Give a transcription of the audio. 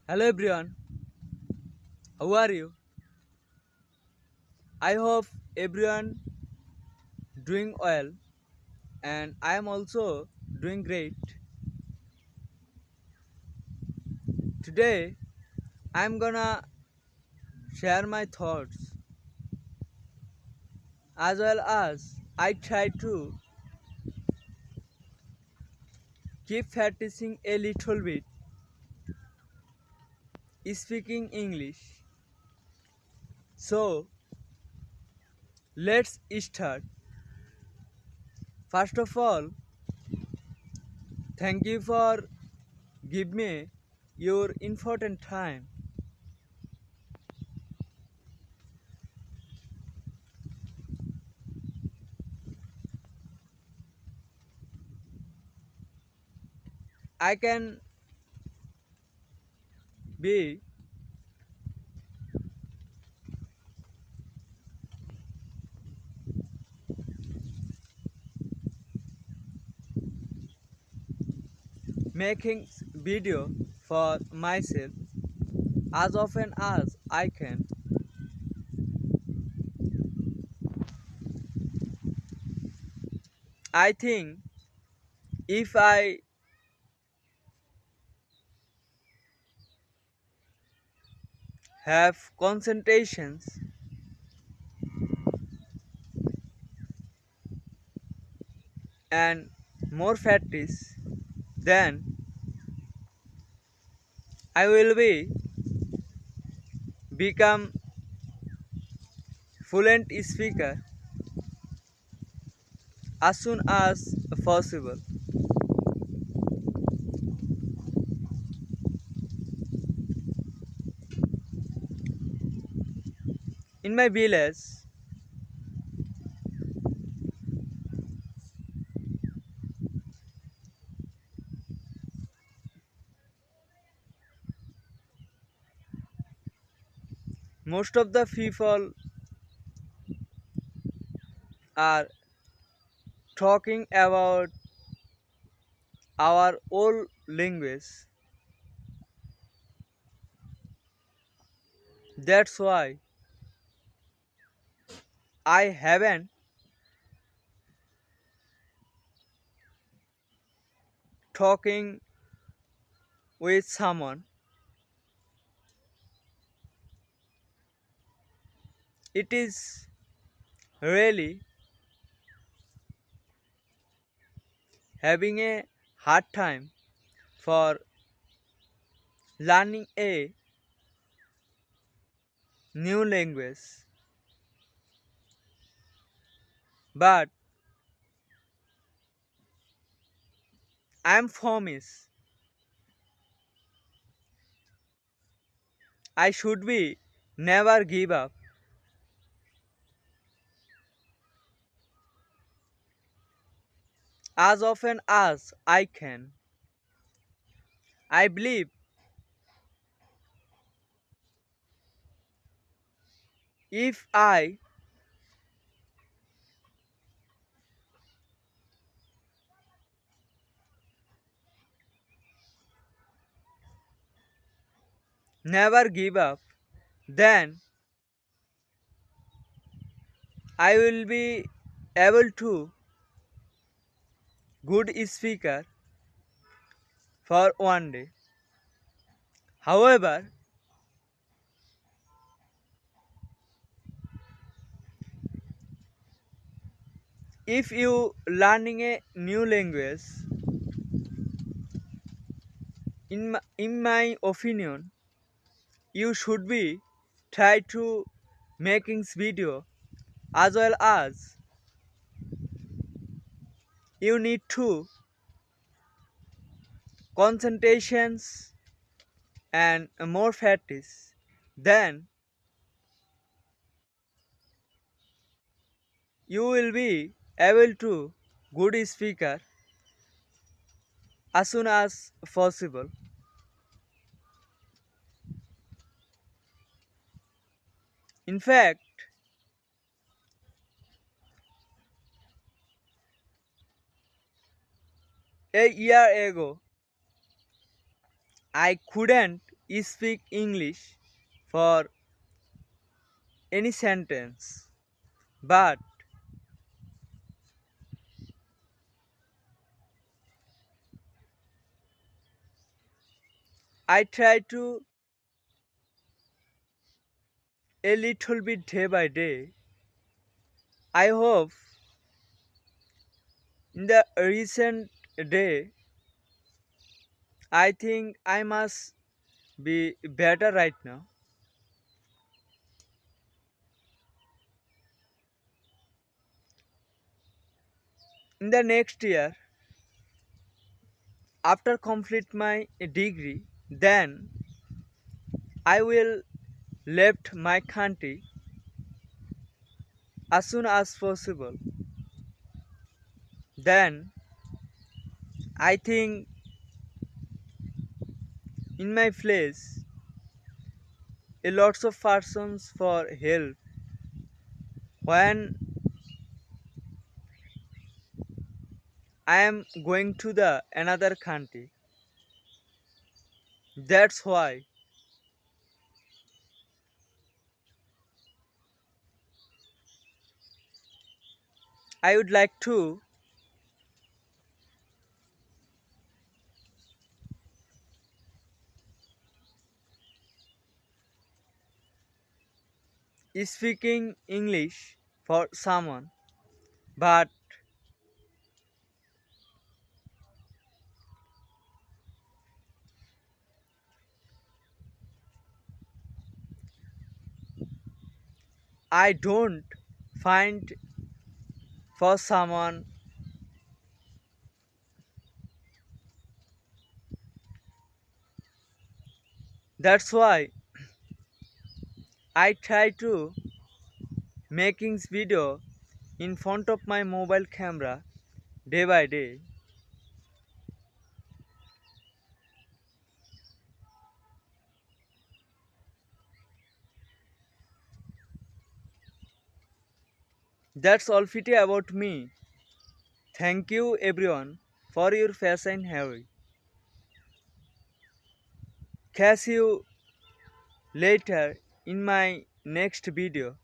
Hello everyone, how are you? I hope everyone doing well and I am also doing great. Today I'm gonna share my thoughts as well as I try to keep practicing a little bit speaking English. So let's start. First of all, thank you for give me your important time. I can be making video for myself as often as I can. I think if I have concentrations and more practice, then I will be become fluent speaker as soon as possible. In my village, most of the people are talking about our old language. That's why I haven't talking with someone. It is really having a hard time for learning a new language. But I am promise I should be never give up as often as I can. I believe if I never give up, then I will be able to good speaker for one day. However, if you learning a new language, in my opinion, you should be try to making video as well as you need to concentrations and more practice. Then you will be able to good speaker as soon as possible. In fact, a year ago I couldn't speak English for any sentence, but I try to a little bit day by day. I hope in the recent day I think I must be better right now. In the next year, after complete my degree, then I will left my country as soon as possible. Then I think in my place a lots of persons for help when I am going to the another country. That's why I would like to speaking English for someone, but I don't find for someone. That's why I try to making video in front of my mobile camera day by day. That's all pity about me. Thank you everyone for your patient hearing. Catch you later in my next video.